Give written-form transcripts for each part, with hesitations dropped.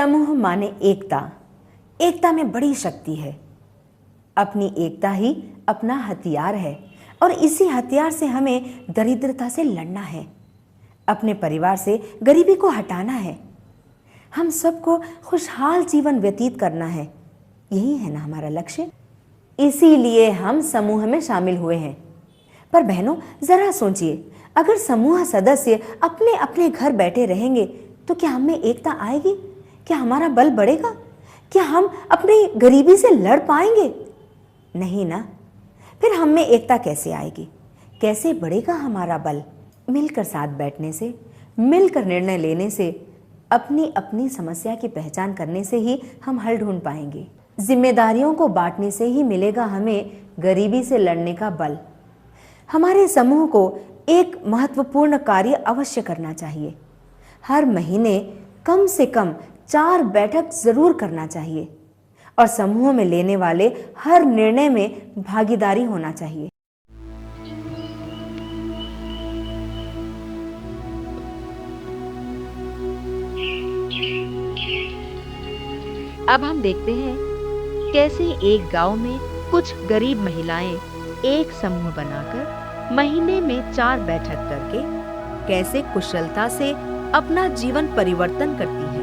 समूह माने एकता। एकता में बड़ी शक्ति है। अपनी एकता ही अपना हथियार है और इसी हथियार से हमें दरिद्रता से लड़ना है, अपने परिवार से गरीबी को हटाना है, हम सबको खुशहाल जीवन व्यतीत करना है। यही है ना हमारा लक्ष्य। इसीलिए हम समूह में शामिल हुए हैं। पर बहनों, जरा सोचिए, अगर समूह सदस्य अपने अपने घर बैठे रहेंगे तो क्या हमें एकता आएगी? क्या हमारा बल बढ़ेगा? क्या हम अपनी गरीबी से लड़ पाएंगे? नहीं ना। फिर हम में एकता कैसे आएगी? कैसे बढ़ेगा हमारा बल? मिलकर साथ बैठने से, मिलकर निर्णय लेने से, अपनी अपनी समस्या की पहचान करने से ही हम हल ढूंढ पाएंगे। जिम्मेदारियों को बांटने से ही मिलेगा हमें गरीबी से लड़ने का बल। हमारे समूह को एक महत्वपूर्ण कार्य अवश्य करना चाहिए। हर महीने कम से कम 4 बैठक जरूर करना चाहिए और समूह में लेने वाले हर निर्णय में भागीदारी होना चाहिए। अब हम देखते हैं कैसे एक गांव में कुछ गरीब महिलाएं एक समूह बनाकर महीने में 4 बैठक करके कैसे कुशलता से अपना जीवन परिवर्तन करती हैं।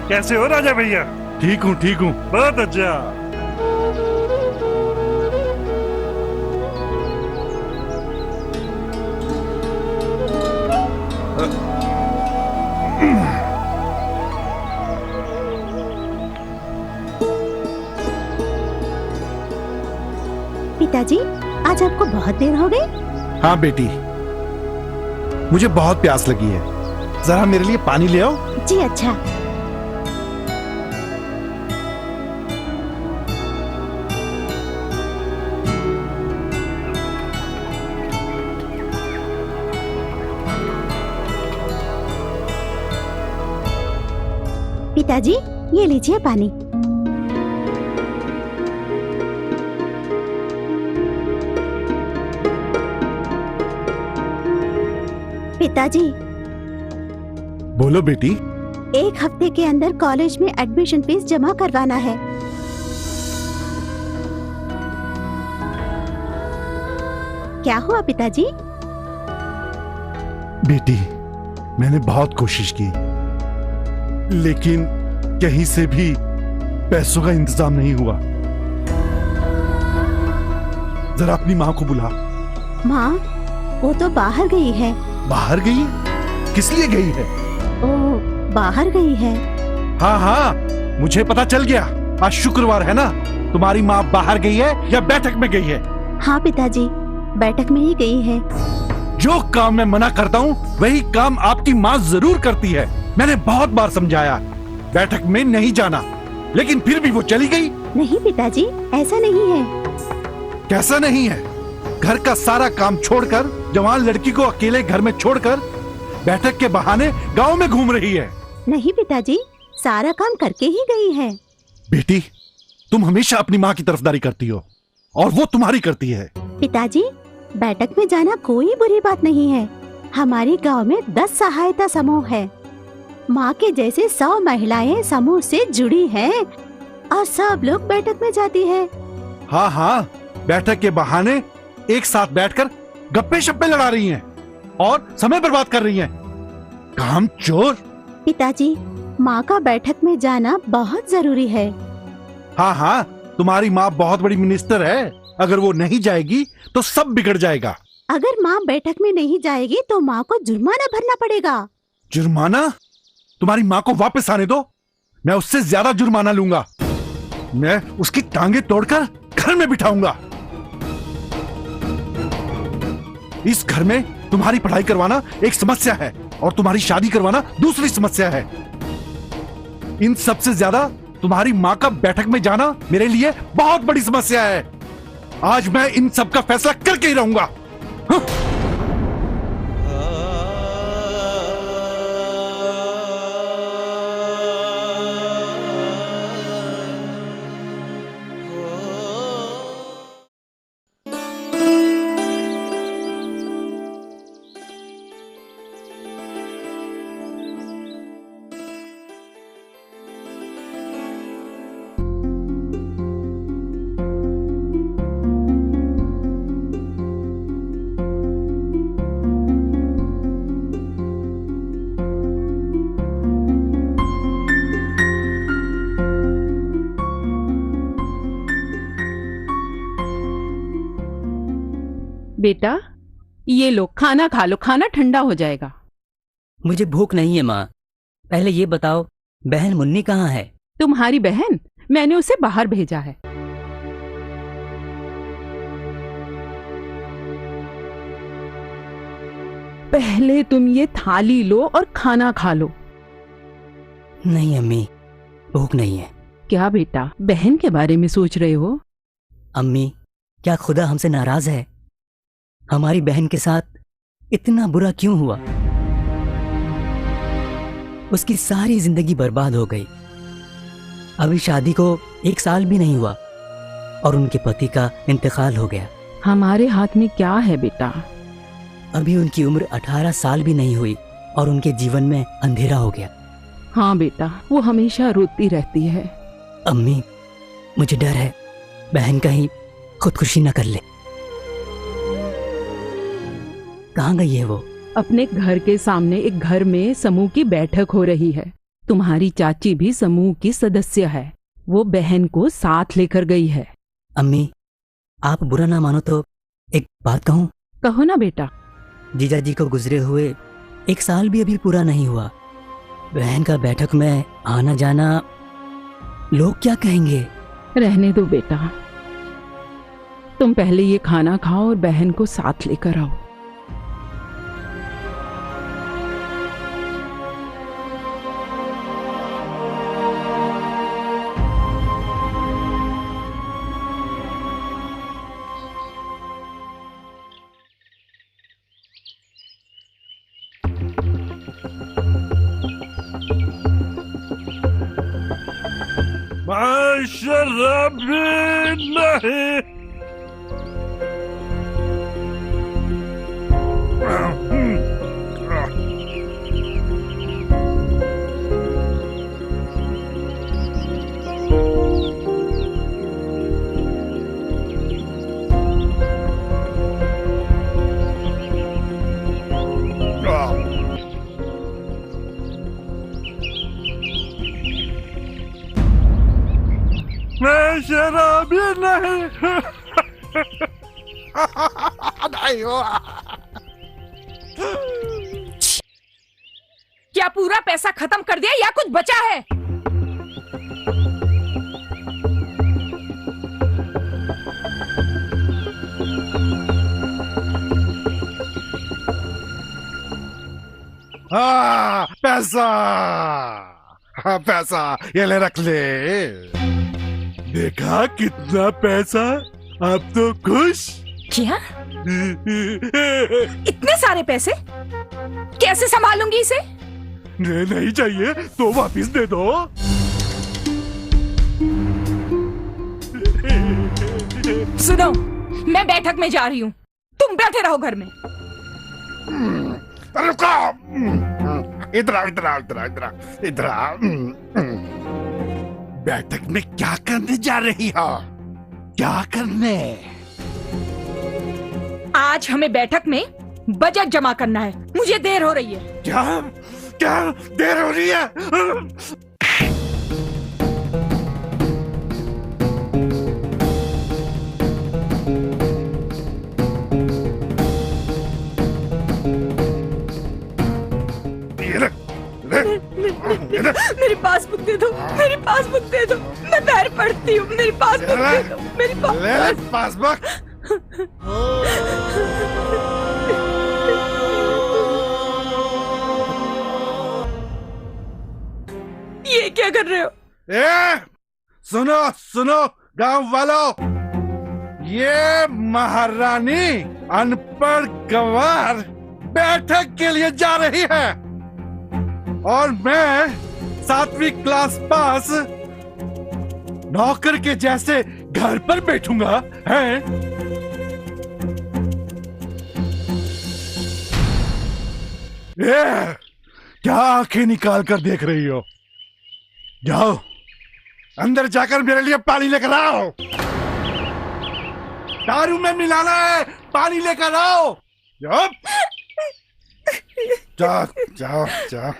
कैसे हो राजा भैया? ठीक हूँ बहुत अच्छा। पिताजी, आज आपको बहुत देर हो गई? हाँ बेटी, मुझे बहुत प्यास लगी है। जरा मेरे लिए पानी ले आओ। जी अच्छा। पिताजी, ये लीजिए पानी। पिताजी। बोलो बेटी। 1 हफ्ते के अंदर कॉलेज में एडमिशन फीस जमा करवाना है। क्या हुआ पिताजी? बेटी, मैंने बहुत कोशिश की, लेकिन कहीं से भी पैसों का इंतजाम नहीं हुआ। जरा अपनी माँ को बुला। माँ, वो तो बाहर गई है। बाहर गई है? किस लिए गई है? ओ, बाहर गई है। हाँ हाँ, मुझे पता चल गया। आज शुक्रवार है ना, तुम्हारी माँ बाहर गई है या बैठक में गई है? हाँ पिताजी, बैठक में ही गई है। जो काम मैं मना करता हूँ वही काम आपकी माँ जरूर करती है। मैंने बहुत बार समझाया बैठक में नहीं जाना, लेकिन फिर भी वो चली गई। नहीं पिताजी, ऐसा नहीं है। कैसा नहीं है? घर का सारा काम छोड़कर, जवान लड़की को अकेले घर में छोड़कर बैठक के बहाने गांव में घूम रही है। नहीं पिताजी, सारा काम करके ही गई है। बेटी, तुम हमेशा अपनी माँ की तरफदारी करती हो और वो तुम्हारी करती है। पिताजी, बैठक में जाना कोई बुरी बात नहीं है। हमारे गांव में 10 सहायता समूह है। माँ के जैसे 100 महिलाएं समूह से जुड़ी हैं और सब लोग बैठक में जाती है। हाँ हाँ, बैठक के बहाने एक साथ बैठकर गप्पे शप्पे लड़ा रही हैं और समय बर्बाद कर रही हैं। काम चोर। पिताजी, माँ का बैठक में जाना बहुत जरूरी है। हाँ हाँ, तुम्हारी माँ बहुत बड़ी मिनिस्टर है। अगर वो नहीं जाएगी तो सब बिगड़ जाएगा। अगर माँ बैठक में नहीं जाएगी तो माँ को जुर्माना भरना पड़ेगा। जुर्माना? तुम्हारी माँ को वापस आने दो, मैं उससे ज्यादा जुर्माना लूंगा। मैं उसकी टांगे तोड़कर घर में बिठाऊंगा। इस घर में तुम्हारी पढ़ाई करवाना एक समस्या है और तुम्हारी शादी करवाना दूसरी समस्या है। इन सबसे ज्यादा तुम्हारी माँ का बैठक में जाना मेरे लिए बहुत बड़ी समस्या है। आज मैं इन सब का फैसला करके ही रहूंगा। बेटा, ये लो, खाना खा लो, खाना ठंडा हो जाएगा। मुझे भूख नहीं है माँ। पहले ये बताओ, बहन मुन्नी कहाँ है? तुम्हारी बहन? मैंने उसे बाहर भेजा है। पहले तुम ये थाली लो और खाना खा लो। नहीं अम्मी, भूख नहीं है। क्या बेटा, बहन के बारे में सोच रहे हो? अम्मी, क्या खुदा हमसे नाराज है? हमारी बहन के साथ इतना बुरा क्यों हुआ? उसकी सारी जिंदगी बर्बाद हो गई। अभी शादी को 1 साल भी नहीं हुआ और उनके पति का इंतकाल हो गया। हमारे हाथ में क्या है बेटा? अभी उनकी उम्र 18 साल भी नहीं हुई और उनके जीवन में अंधेरा हो गया। हाँ बेटा, वो हमेशा रोती रहती है। अम्मी, मुझे डर है बहन कहीं खुदकुशी न कर ले। कहाँ गई है वो? अपने घर के सामने एक घर में समूह की बैठक हो रही है। तुम्हारी चाची भी समूह की सदस्य है। वो बहन को साथ लेकर गई है। अम्मी, आप बुरा ना मानो तो एक बात कहूँ? कहो ना बेटा। जीजा जी को गुजरे हुए 1 साल भी अभी पूरा नहीं हुआ। बहन का बैठक में आना जाना, लोग क्या कहेंगे? रहने दो बेटा, तुम पहले ये खाना खाओ और बहन को साथ लेकर आओ। मैं शराबी नहीं। मैं शराबी नहीं। नहीं हुआ। क्या पूरा पैसा खत्म कर दिया या कुछ बचा है? पैसा, पैसा ये ले, रख ले। देखा कितना पैसा? अब तो खुश? क्या? इतने सारे पैसे कैसे संभालूंगी इसे? नहीं चाहिए तो वापिस दे दो। सुनो, मैं बैठक में जा रही हूँ, तुम बैठे रहो घर में। रुको, इधर आओ, इधर आओ, इधर आओ, इधर आओ, इधर आओ। बैठक में क्या करने जा रही हो? क्या करने? आज हमें बैठक में बजट जमा करना है। मुझे देर हो रही है। क्या क्या देर हो रही है? मेरी पासबुक दे दो, मेरी पासबुक दे दो, मैं पैर पड़ती हूँ। मेरी पासबुक दे दो, मेरी पासबुक। ये क्या कर रहे हो? सुनो सुनो गांव वालों, ये महारानी अनपढ़ गवार बैठक के लिए जा रही है और मैं 7वीं क्लास पास नौकर के जैसे घर पर बैठूंगा, हैं? क्या आंखें निकाल कर देख रही हो? जाओ अंदर जाकर मेरे लिए पानी लेकर आओ। दारू में मिलाना है, पानी लेकर आओ। जाओ जाओ जाओ।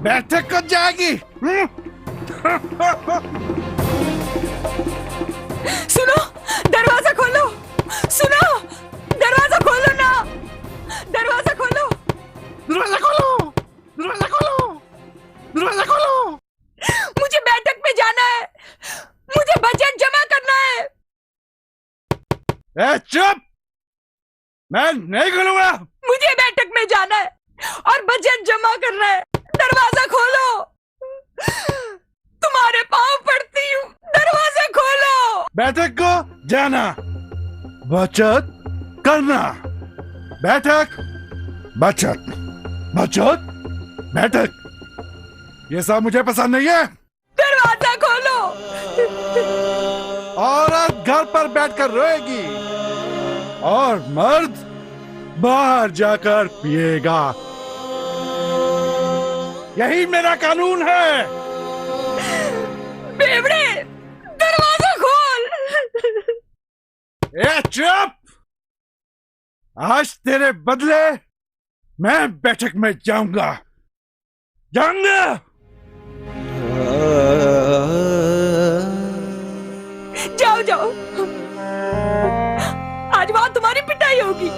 बैठक कब जाएगी? सुनो, दरवाजा खोलो। सुनो, दरवाजा खोलो ना। दरवाजा खोलो। दरवाजा खोलो, दरवाजा खोलो, दरवाजा खोलो। मुझे बैठक में जाना है। मुझे बजट जमा करना है। ए चुप! मैं नहीं खोलूंगा। मुझे बैठक में जाना है और बजट जमा करना है। दरवाजा खोलो। तुम्हारे पांव पड़ती हूँ, दरवाजा खोलो। बैठक को जाना, बचत करना। बैठक, बचत, बचत, बैठक। ये सब मुझे पसंद नहीं है। दरवाजा खोलो। औरत घर पर बैठकर रोएगी और मर्द बाहर जाकर पिएगा। यही मेरा कानून है। बेवड़े, दरवाजा खोल। ए चुप! आज तेरे बदले मैं बैठक में जाऊंगा, जाऊंगा। जाओ जाओ, आज वहां तुम्हारी पिटाई होगी।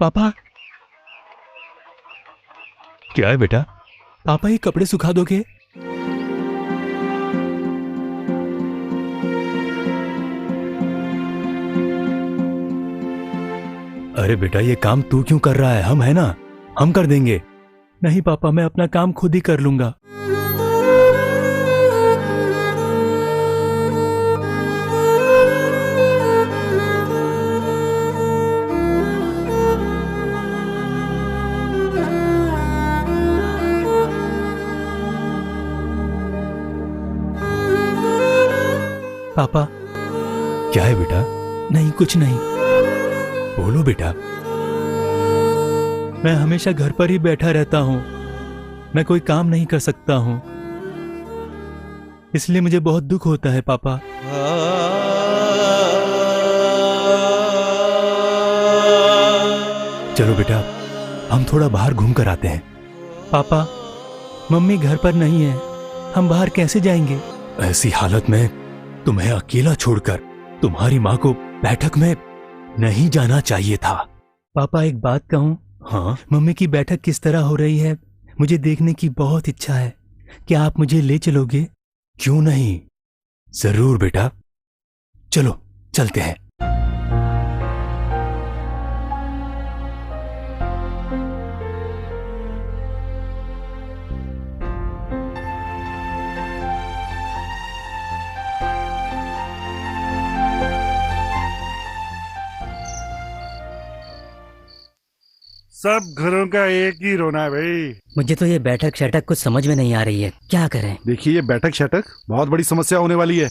पापा, क्या है बेटा? पापा, ये कपड़े सुखा दोगे? अरे बेटा, ये काम तू क्यों कर रहा है? हम है ना, हम कर देंगे। नहीं पापा, मैं अपना काम खुद ही कर लूंगा। पापा, क्या है बेटा? नहीं, कुछ नहीं। बोलो बेटा। मैं हमेशा घर पर ही बैठा रहता हूं, मैं कोई काम नहीं कर सकता हूं, इसलिए मुझे बहुत दुख होता है पापा। चलो बेटा, हम थोड़ा बाहर घूम कर आते हैं। पापा, मम्मी घर पर नहीं है, हम बाहर कैसे जाएंगे? ऐसी हालत में तुम्हें अकेला छोड़कर तुम्हारी माँ को बैठक में नहीं जाना चाहिए था। पापा, एक बात कहूं? हाँ? मम्मी की बैठक किस तरह हो रही है, मुझे देखने की बहुत इच्छा है। क्या आप मुझे ले चलोगे? क्यों नहीं, जरूर बेटा। चलो, चलते हैं। सब घरों का एक ही रोना है भाई। मुझे तो ये बैठक शैठक कुछ समझ में नहीं आ रही है, क्या करें? देखिए, ये बैठक शैठक बहुत बड़ी समस्या होने वाली है।